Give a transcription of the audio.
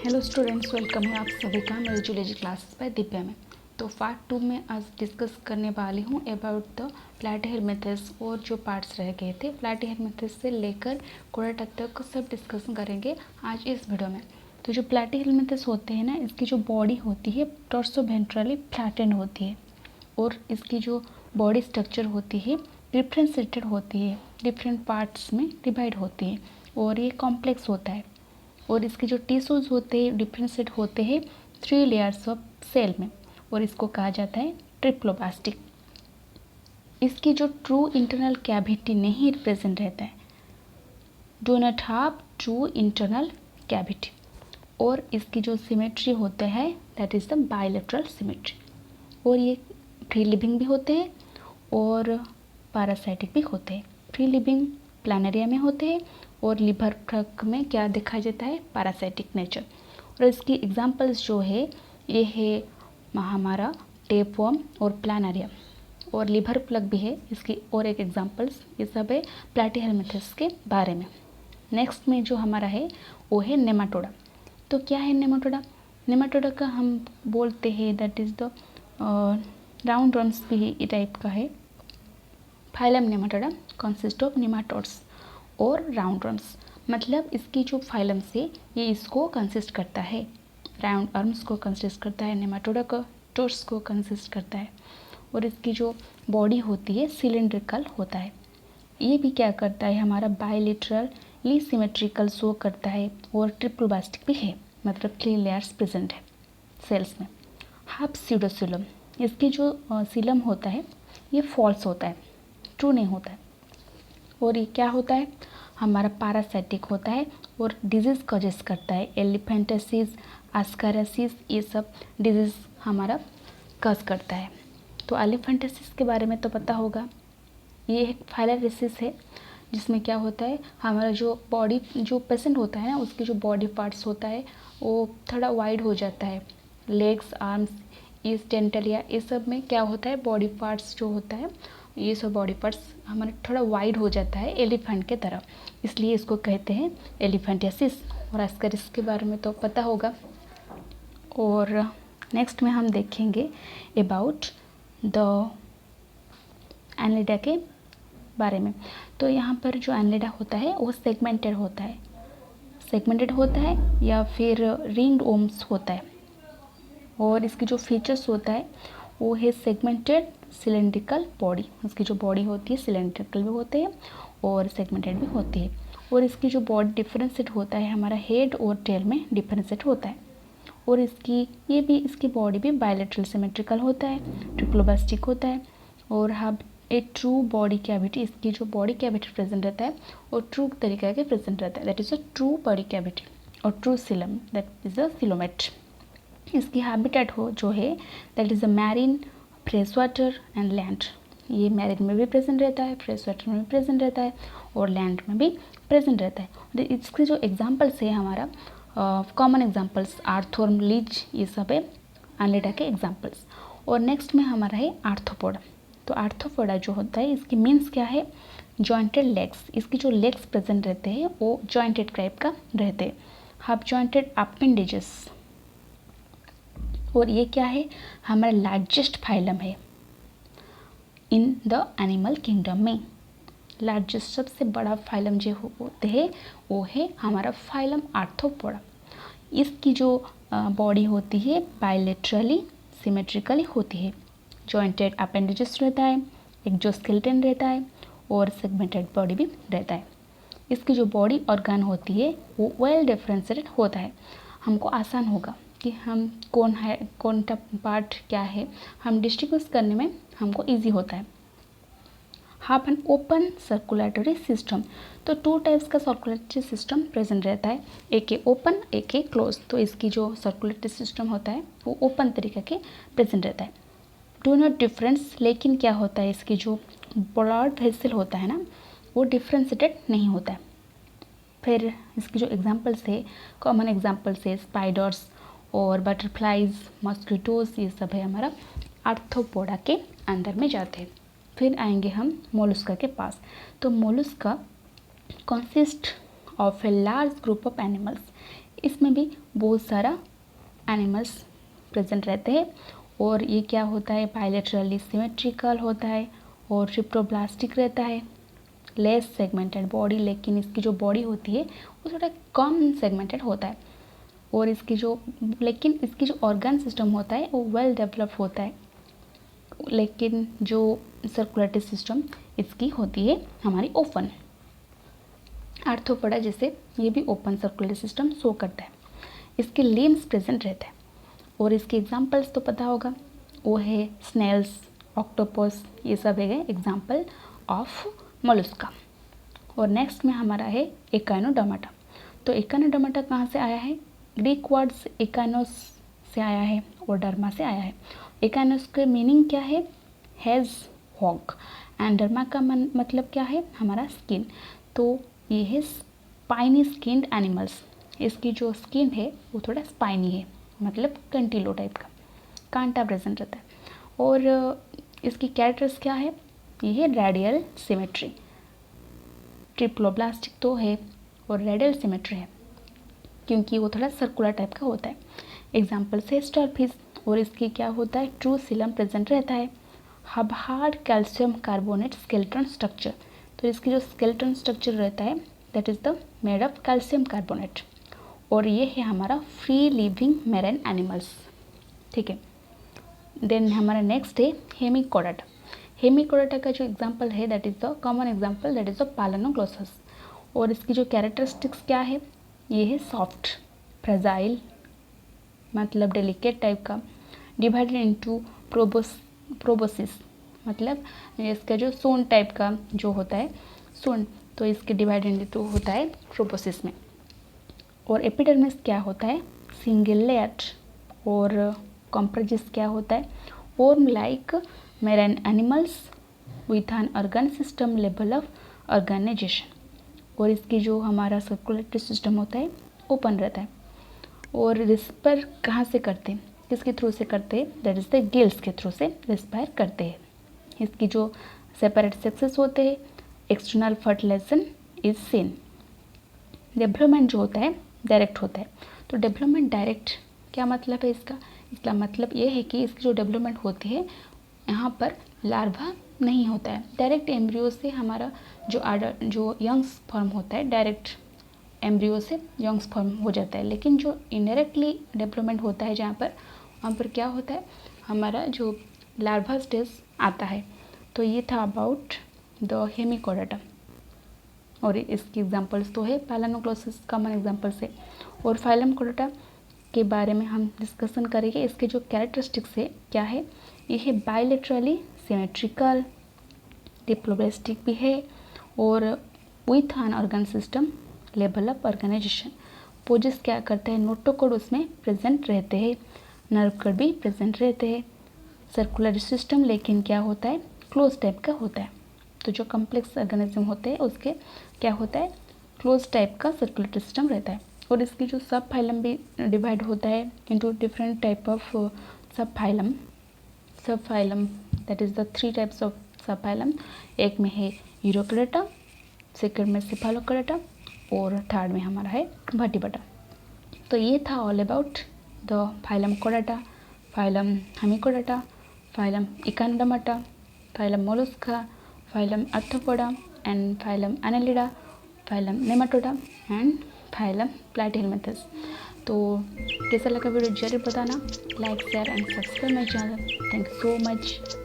Hello students, welcome है आप सभी का मेरी जूलॉजी क्लासेस बाय दिव्या में। तो पार्ट 2 में आज डिस्कस करने वाली हूँ अबाउट द प्लेटिहेल्मिंथस और जो पार्ट्स रह गए थे प्लेटिहेल्मिंथस से लेकर कोडाटा तक सब डिस्कशन करेंगे आज इस वीडियो में। तो जो प्लेटिहेल्मिंथस होते हैं ना, इसकी जो बॉडी होती है डॉर्सोवेंट्रली फ्लैटेंड होती है और इसकी जो बॉडी स्ट्रक्चर होती है डिफ्रेंशिएटेड होती है, डिफरेंट पार्ट्स में डिवाइड होती है और ये कॉम्प्लेक्स होता है। और इसके जो टिश्यूज़ होते हैं डिफ्रेंशिएट होते हैं 3 लेयर्स ऑफ सेल में और इसको कहा जाता है ट्रिप्लोब्लास्टिक। इसकी जो ट्रू इंटरनल कैविटी नहीं प्रेजेंट रहता है, do not have true internal cavity. और इसकी जो सिमेट्री होता है that is the bilateral symmetry. और ये फ्री लिविंग भी होते हैं और पैरासाइटिक भी होते हैं। फ्री लिविंग प्लानेरिया में होते हैं और लिवर फ्रग में क्या देखा जाता है, पैरासाइटिक नेचर। और इसकी एग्जांपल्स जो है ये है हमारा टेपवर्म और प्लानेरिया और लिवर प्लग भी है इसकी और एक एग्जांपल्स। ये सब है प्लेटिहेल्मिंथस के बारे में। नेक्स्ट में जो हमारा है वो है नेमाटोडा। तो क्या है नेमाटोडा? नेमाटोडा का हम बोलते हैं that is the round worms भी टाइप का है। Phylum Nematoda consist of nematodes और राउंड वर्म्स, मतलब इसकी जो फाइलम से ये इसको कंसिस्ट करता है, राउंड वर्म्स को कंसिस्ट करता है, नेमाटोडा को टोड्स को कंसिस्ट करता है। और इसकी जो बॉडी होती है सिलेंड्रिकल होता है। ये भी क्या करता है, हमारा बायलैटरली सिमेट्रिकल शो करता है और ट्रिप्लोब्लास्टिक भी है, मतलब 3 लेयर्स प्रेजेंट है सेल्स में। हाफ स्यूडोसिलम, इसकी जो सिलम होता है ये फॉल्स होता है, ट्रू नहीं होता है। और ये क्या होता है, हमारा पैरासाइटिक होता है और डिजीज़ कॉजेस करता है। एलिफेंटासिस, एस्कारियासिस, ये सब डिजीज़ हमारा कॉज करता है। तो एलिफेंटासिस के बारे में तो पता होगा, ये एक फाइलरिसिस है जिसमें क्या होता है, हमारा जो बॉडी जो पेशेंट होता है ना उसकी जो बॉडी पार्ट्स होता है वो थोड़ा वाइड हो जाता है। लेग्स, आर्म्स, ये जेनिटलिया, ये सब में क्या होता है, बॉडी पार्ट्स जो होता है ये सब बॉडी पार्ट्स हमारे थोड़ा वाइड हो जाता है एलिफेंट के तरह, इसलिए इसको कहते हैं एलिफेंटियासिस। और एस्कारियासिस के बारे में तो पता होगा। और नेक्स्ट में हम देखेंगे अबाउट द एनलिडा के बारे में। तो यहाँ पर जो एनलिडा होता है वो सेगमेंटेड होता है या फिर रिंग्ड ओम्स होता है। और इसकी जो फीचर्स होता है वो है सेगमेंटेड सिलेंड्रिकल बॉडी। इसकी जो बॉडी होती है सिलेंड्रिकल भी होते हैं और सेगमेंटेड भी होती है। और इसकी जो बॉडी डिफरेंशिएट होता है, हमारा हेड और टेल में डिफरेंशिएट होता है। और इसकी बॉडी भी बायलैटरल सिमेट्रिकल होता है, ट्रिप्लोब्लास्टिक होता है और have a true body cavity. इसकी जो बॉडी कैविटी प्रेजेंट रहता है और ट्रू तरीके के प्रेजेंट रहता है, that is a true body cavity और true coelom, that is a coelomate. इसकी हैबिटेट जो है that is a marine, fresh water and land. ये मैरीन में भी प्रेजेंट रहता है, फ्रेश वाटर में भी प्रेजेंट रहता है और लैंड में भी प्रेजेंट रहता है। इसके जो एग्जांपल्स है हमारा कॉमन एग्जांपल्स आर्थ्रोवर्म, लीच, ये सब है एनलिडा के एग्जांपल्स। और नेक्स्ट में हमारा है आर्थ्रोपोडा। तो आर्थ्रोपोडा जो होता है इसकी मीन्स क्या है, जॉइंटेड लेग्स। इसकी जो लेग्स प्रेजेंट रहते हैं वो जॉइंटेड टाइप का रहते हैं, हाफ जॉइंटेड अपेंडेजेस। और ये क्या है, हमारा लार्जेस्ट फाइलम है इन द एनिमल किंगडम में। लार्जेस्ट सबसे बड़ा फाइलम जो होते हैं वो है हमारा फाइलम आर्थ्रोपोडा। इसकी जो बॉडी होती है बायलैटरली सिमेट्रिकली होती है, जॉइंटेड अपेंडेजेस रहता है, एक जो स्केलेटन रहता है और सेगमेंटेड बॉडी भी रहता है। इसकी जो बॉडी ऑर्गन होती है वो वेल डिफरेंशिएटेड होता है। हमको आसान होगा कि हम कौन सा पार्ट क्या है, हम डिस्टिंग्विश करने में हमको इजी होता है। Half an open circulatory system. तो 2 टाइप्स का सर्कुलेटरी सिस्टम प्रेजेंट रहता है, एक है ओपन, एक है क्लोज। तो इसकी जो सर्कुलेटरी सिस्टम होता है वो ओपन तरीके के प्रेजेंट रहता है। डू नॉट डिफरेंस, लेकिन क्या होता है इसकी जो ब्लड वेसल होता है ना वो डिफ्रेंशिएटेड नहीं होता है। फिर इसकी जो एग्जांपल्स है, कॉमन एग्जांपल्स है स्पाइडर्स और बटरफ्लाइज, मॉस्किटोज, ये सब है हमारा आर्थ्रोपोडा के अंदर में जाते हैं। फिर आएंगे हम मोलस्का के पास। तो Mollusca consist of a large group of animals. इसमें भी बहुत सारा एनिमल्स प्रेजेंट रहते हैं और ये क्या होता है, बायलैटरली सिमेट्रिकल होता है और रिप्रोब्लास्टिक रहता है, लेस सेगमेंटेड बॉडी, लेकिन इसकी जो बॉडी होती है वो थोड़ा कम सेगमेंटेड होता है और इसकी जो ऑर्गन सिस्टम होता है वो वेल डेवलप होता है, लेकिन जो सर्कुलेटरी सिस्टम इसकी होती है हमारी ओपन। आर्थ्रोपोडा जैसे ये भी ओपन सर्कुलेटरी सिस्टम शो करता है, इसके लिम्स प्रेजेंट रहते हैं और इसके एग्जांपल्स तो पता होगा, वो है स्नेल्स, ऑक्टोपस, ये सब है एग्जांपल ऑफ मोलस्का। और नेक्स्ट में हमारा है एकाइनोडर्माटा। तो एकाइनोडर्माटा कहाँ से आया है, ग्रीक वर्ड्स एकाइनोस से आया है और डर्मा से आया है। एकाइनोस के मीनिंग क्या है, हैज़ हॉक, एंड डर्मा का मतलब क्या है, हमारा स्किन। तो ये है स्पाइनी स्किन्ड एनिमल्स, इसकी जो स्किन है वो थोड़ा स्पाइनी है, मतलब कंटीलो टाइप का, कांटा प्रेजेंट रहता है। और इसकी कैरेक्टर्स क्या है, ये है रेडियल सिमेट्री, ट्रिप्लोब्लास्टिक तो है और रेडियल सिमेट्री है क्योंकि वो थोड़ा सर्कुलर टाइप का होता है। एग्जाम्पल से स्टारफिश, और इसकी क्या होता है, ट्रू सीलम प्रेजेंट रहता है, hard calcium carbonate skeleton structure. तो इसकी जो स्केलेटन स्ट्रक्चर रहता है that is the made of calcium carbonate. और ये है हमारा फ्री लिविंग मैरीन एनिमल्स, ठीक है। देन हमारा नेक्स्ट है हेमिकोडाटा। हेमिकोडाटा का जो एग्जांपल है that is the common example that is the Balanoglossus. और इसकी जो कैरेक्टरिस्टिक्स क्या है, ये है सॉफ्ट, फ्रेजाइल, मतलब डेलिकेट टाइप का, डिवाइडेड इनटू प्रोबोसिस, मतलब इसका जो सोन टाइप का जो होता है सोन, तो इसके डिवाइडेड इनटू होता है प्रोबोसिस में। और एपिडर्मिस क्या होता है, सिंगल लेयर्ड, और कॉम्प्रेजिस क्या होता है, worm like marine animals with an organ system level of organisation. और इसकी जो हमारा सर्कुलेटरी सिस्टम होता है ओपन रहता है। और रिस्पायर कहाँ से करते हैं, किसके थ्रू से करते हैं, दैट इज़ द गिल्स के थ्रू से रिस्पायर करते हैं। इसकी जो सेपरेट सेक्सेस होते हैं, external fertilisation is seen. Development जो होता है डायरेक्ट होता है। तो डेवलपमेंट डायरेक्ट क्या मतलब है इसका, इसका मतलब ये है कि इसकी जो डेवलपमेंट होती है यहाँ पर लार्वा नहीं होता है, डायरेक्ट एम्ब्रियो से हमारा जो यंग्स फॉर्म होता है डायरेक्ट एम्ब्रियो से यंग्स फॉर्म हो जाता है। लेकिन जो इनडायरेक्टली डेवलपमेंट होता है वहाँ पर क्या होता है, हमारा जो लार्वा स्टेज आता है। तो ये था अबाउट द हेमिकोडाटा। और इसकी एग्जांपल्स तो है पालानोग्लोसस कॉमन एग्जांपल्स है। और फाइलम कोडाटा के बारे में हम डिस्कशन करेंगे। इसके जो कैरेक्टरिस्टिक्स है क्या है, ये है बायलैटरली सिमेट्रिकल, डिप्लोब्लास्टिक भी है और with an organ system level of organisation. पोजेस क्या करते हैं, नोटोकोड उसमें प्रेजेंट रहते हैं, नर्व कड भी प्रेजेंट रहते हैं। सर्कुलर सिस्टम लेकिन क्या होता है, क्लोज टाइप का होता है। तो जो कम्प्लेक्स ऑर्गेनिज्म होते हैं उसके क्या होता है, क्लोज टाइप का सर्कुलेटरी सिस्टम रहता है। और इसकी जो सब फाइलम भी डिवाइड होता है इनटू डिफरेंट टाइप ऑफ सब phylum that is the 3 types of सब फाइलम। एक में है यूरोकोडाटा, सेकंड में सेफालोकोडाटा और थर्ड में हमारा है वर्टिब्रेटा। तो ये था ऑल अबाउट द फाइलम कोडाटा, phylum Hemichordata, phylum Echinodermata, phylum Mollusca, phylum Arthropoda and phylum Annelida, phylum Nematoda and phylum Platyhelminthes. तो कैसा लगा वीडियो जरूर बताना, like share and subscribe my channel. Thank you so much.